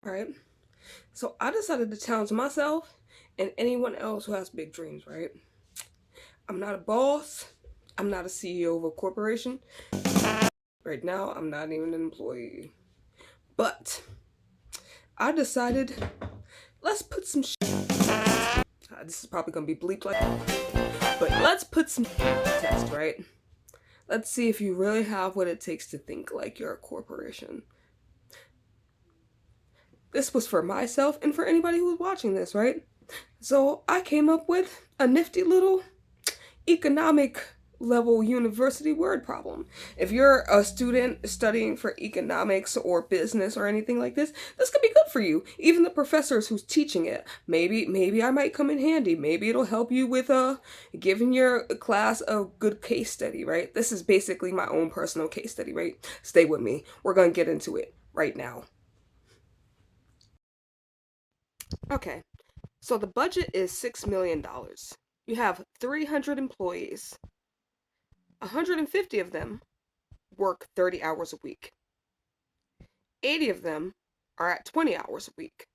right? So I decided to challenge myself and anyone else who has big dreams, right? I'm not a boss. I'm not a CEO of a corporation. Right now, I'm not even an employee. But I decided, let's put some this is probably gonna be bleeped like but let's put some test, right? Let's see if you really have what it takes to think like you're a corporation. This was for myself and for anybody who's watching this, right? So I came up with a nifty little economic level university word problem. If you're a student studying for economics or business or anything like this could be good for you. Even the professors who's teaching it, maybe I might come in handy. Maybe it'll help you with giving your class a good case study, right? This is basically my own personal case study, right? Stay with me. We're going to get into it right now. Okay. So the budget is $6 million. You have 300 employees. 150 of them work 30 hours a week. 80 of them are at 20 hours a week.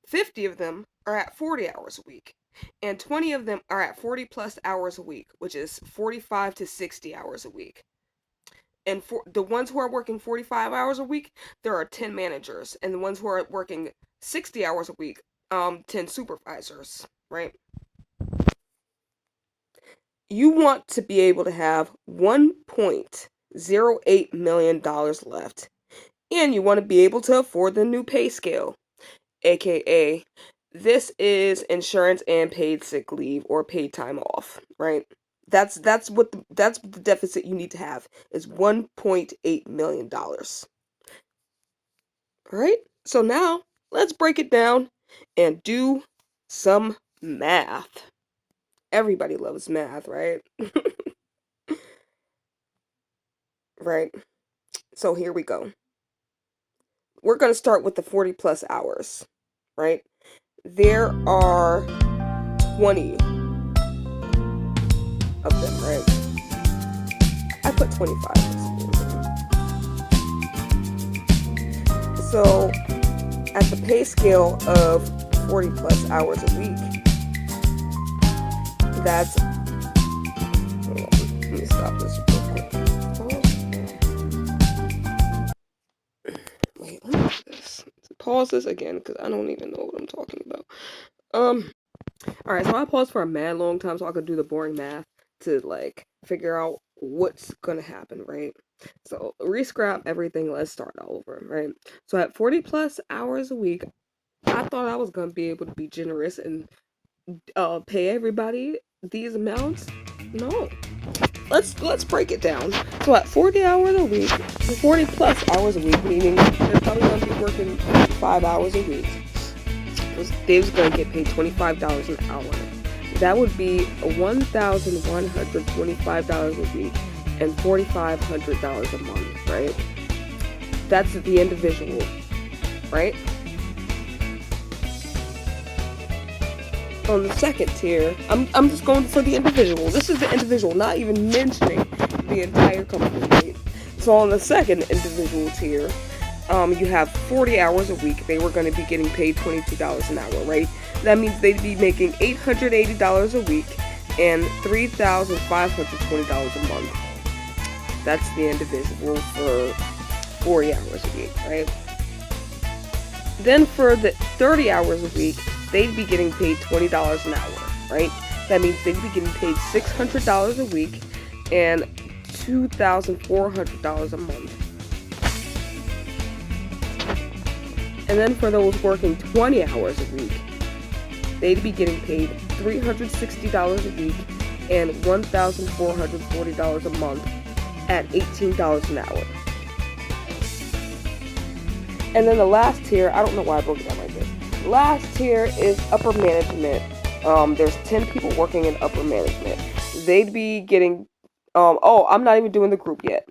50 of them are at 40 hours a week. And 20 of them are at 40 plus hours a week, which is 45 to 60 hours a week. And for the ones who are working 45 hours a week, there are 10 managers. And the ones who are working 60 hours a week, 10 supervisors, right? You want to be able to have $1.08 million left. And you want to be able to afford the new pay scale, aka this is insurance and paid sick leave or paid time off, right? That's what the deficit you need to have is $1.8 million. All right? So now let's break it down and do some math. Everybody loves math, right? Right. So here we go. We're going to start with the 40 plus hours, right? There are 20 of them, right? I put 25. So at the pay scale of 40 plus hours a week, that's, hold on, let me stop this real quick. Wait, let me do this. Pause this again because I don't even know what I'm talking about. Alright, so I paused for a mad long time so I could do the boring math to like figure out what's gonna happen, right? So re-scrap everything, let's start all over, right? So at 40 plus hours a week, I thought I was gonna be able to be generous and pay everybody these amounts. No. Let's break it down. So at 40 hours a week, 40 plus hours a week, meaning they're probably gonna be working 5 hours a week. Dave's gonna get paid $25 an hour. That would be $1,125 a week and $4,500 a month, right? That's the individual, right? On the second tier, I'm just going for the individual. This is the individual, not even mentioning the entire company, right? So on the second individual tier, you have 40 hours a week. They were going to be getting paid $22 an hour, right? That means they'd be making $880 a week and $3,520 a month. That's the individual for 40 hours a week, right? Then for the 30 hours a week, they'd be getting paid $20 an hour, right? That means they'd be getting paid $600 a week and $2,400 a month. And then for those working 20 hours a week, they'd be getting paid $360 a week and $1,440 a month at $18 an hour. And then the last tier, I don't know why I broke it down like this. Last tier is upper management. There's 10 people working in upper management. They'd be getting, I'm not even doing the group yet.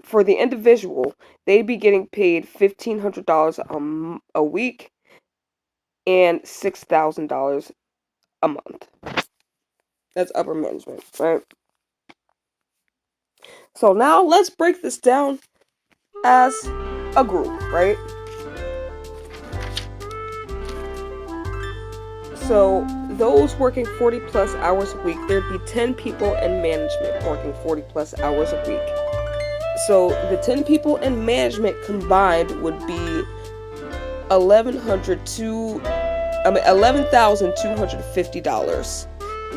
For the individual, they'd be getting paid $1,500 a week and $6,000 a month. That's upper management, right? So now let's break this down as a group, right? So those working 40 plus hours a week, there'd be 10 people in management working 40 plus hours a week. So the 10 people in management combined would be $11,250.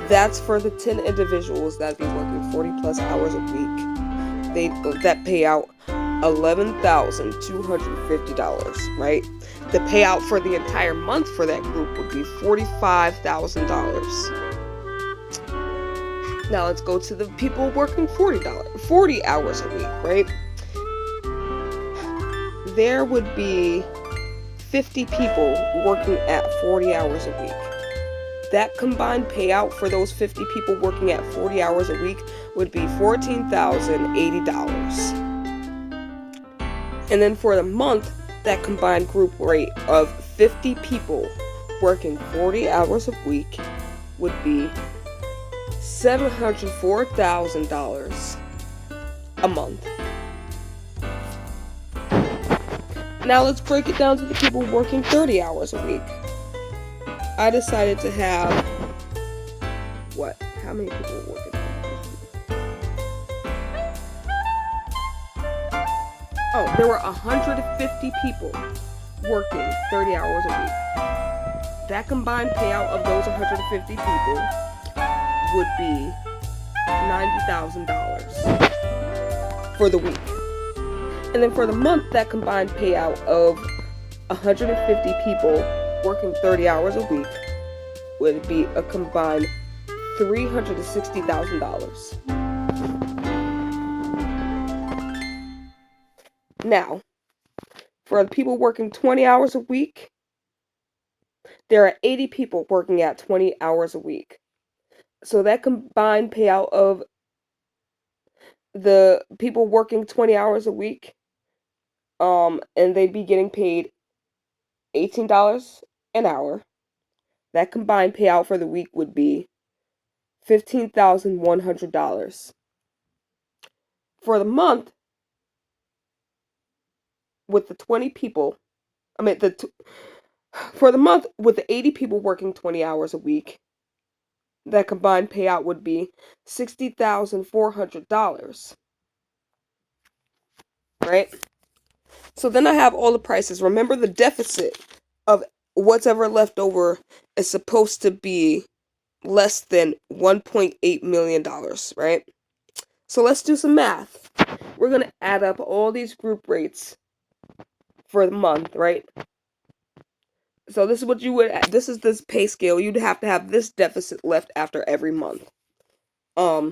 That's for the 10 individuals that'd be working 40 plus hours a week. That pay out $11,250, right? The payout for the entire month for that group would be $45,000. Now let's go to the people working 40 hours a week, right? There would be 50 people working at 40 hours a week. That combined payout for those 50 people working at 40 hours a week would be $14,080. And then for the month, that combined group rate of 50 people working 40 hours a week would be $704,000 a month. Now let's break it down to the people working 30 hours a week. I decided to have, how many people were working 30 hours a week? Oh, there were 150 people working 30 hours a week. That combined payout of those 150 people would be $90,000 for the week. And then for the month, that combined payout of 150 people working 30 hours a week would be a combined $360,000. Now, for the people working 20 hours a week, there are 80 people working at 20 hours a week. So that combined payout of the people working 20 hours a week, and they'd be getting paid $18 an hour. That combined payout for the week would be $15,100. For the month, with the 20 people, for the month with the 80 people working 20 hours a week, that combined payout would be $60,400. Right? So then I have all the prices. Remember, the deficit of what's ever left over is supposed to be less than $1.8 million, right? So let's do some math. We're going to add up all these group rates for the month, right? So this is what this is this pay scale. You'd have to have this deficit left after every month. I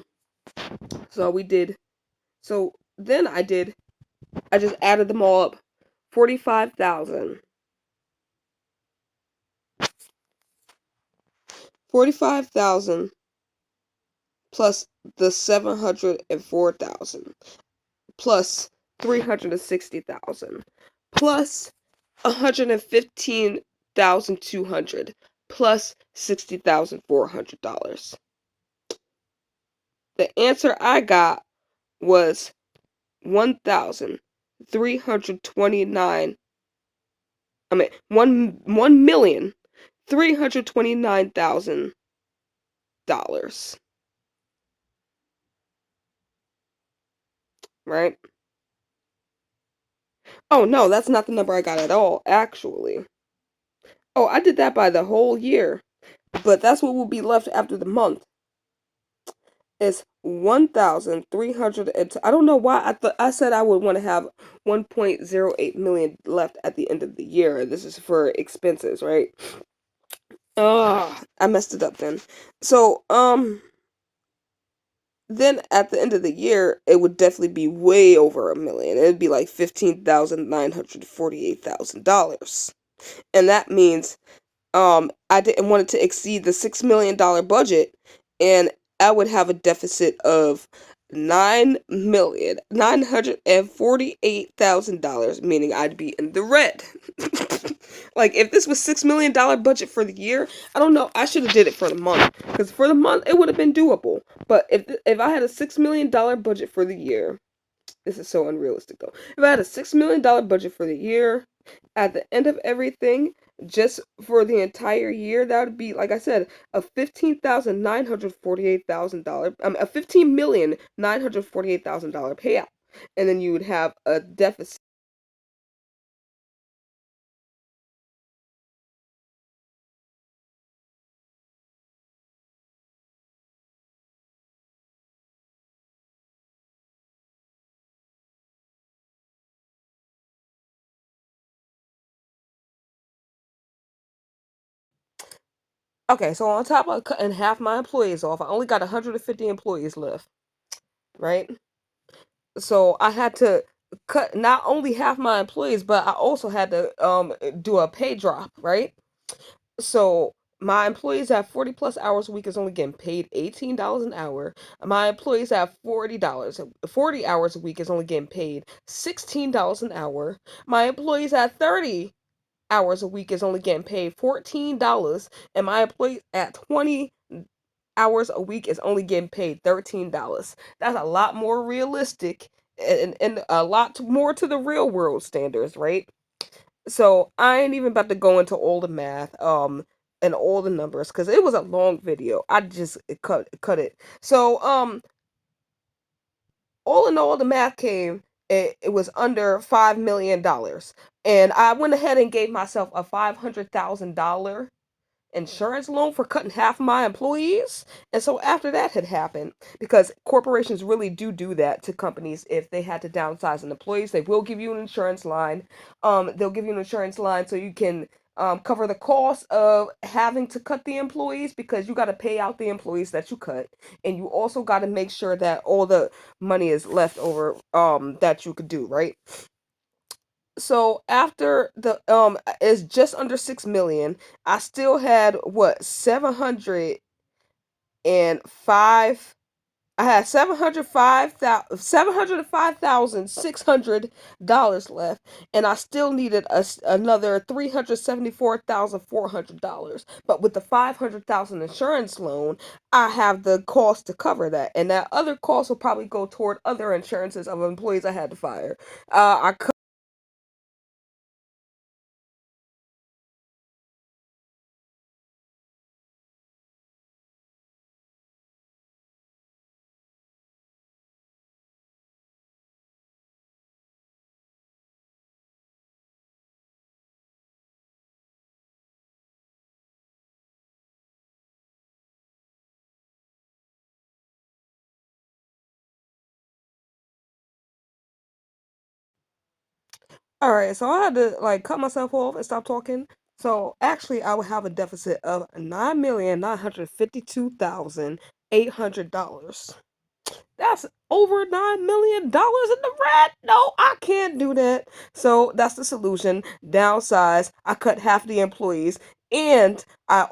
just added them all up. 45,000 plus the 704,000 plus 360,000 plus 115,200 plus $60,400. The answer I got was 1,329. $1,329,000. Right? Oh no, that's not the number I got at all, actually. Oh, I did that by the whole year. But that's what will be left after the month. It's 1,300. I don't know why I said I would want to have 1.08 million left at the end of the year. This is for expenses, right? I messed it up then. So, then at the end of the year, it would definitely be way over $1 million. It'd be like $15,948,000. And that means I didn't want it to exceed the $6 million budget, and I would have a deficit of $9,948,000, meaning I'd be in the red. Like, if this was $6 million budget for the year, I don't know, I should have did it for the month, because for the month, it would have been doable. But if I had a $6 million budget for the year, this is so unrealistic, though. If I had a $6 million budget for the year, at the end of everything, just for the entire year, that would be, like I said, a $15,948,000, a $15,948,000 payout, and then you would have a deficit. Okay, so on top of cutting half my employees off, I only got 150 employees left, right? So I had to cut not only half my employees, but I also had to do a pay drop, right? So my employees have 40 plus hours a week is only getting paid $18 an hour. My employees have $40, 40 hours a week is only getting paid $16 an hour. My employees at 30 hours a week is only getting paid $14, and my employees at 20 hours a week is only getting paid $13. That's a lot more realistic, and a lot more to the real world standards, right? So I ain't even about to go into all the math, and all the numbers, because it was a long video. I just cut it. So all in all, the math came. It was under $5 million, and I went ahead and gave myself a $500,000 insurance loan for cutting half of my employees. And so after that had happened, because corporations really do that to companies if they had to downsize an employees, they will give you an insurance line. They'll give you an insurance line so you can cover the cost of having to cut the employees, because you got to pay out the employees that you cut, and you also got to make sure that all the money is left over that you could do, right? So after the is just under 6 million, I still had what, 705. I had 705,600 left, and I still needed another $374,400. But with the 500,000 insurance loan, I have the cost to cover that, and that other cost will probably go toward other insurances of employees I had to fire. I All right, so I had to like cut myself off and stop talking. So actually, I would have a deficit of $9,952,800. That's over $9 million in the red. No, I can't do that. So that's the solution. Downsize. I cut half the employees, and I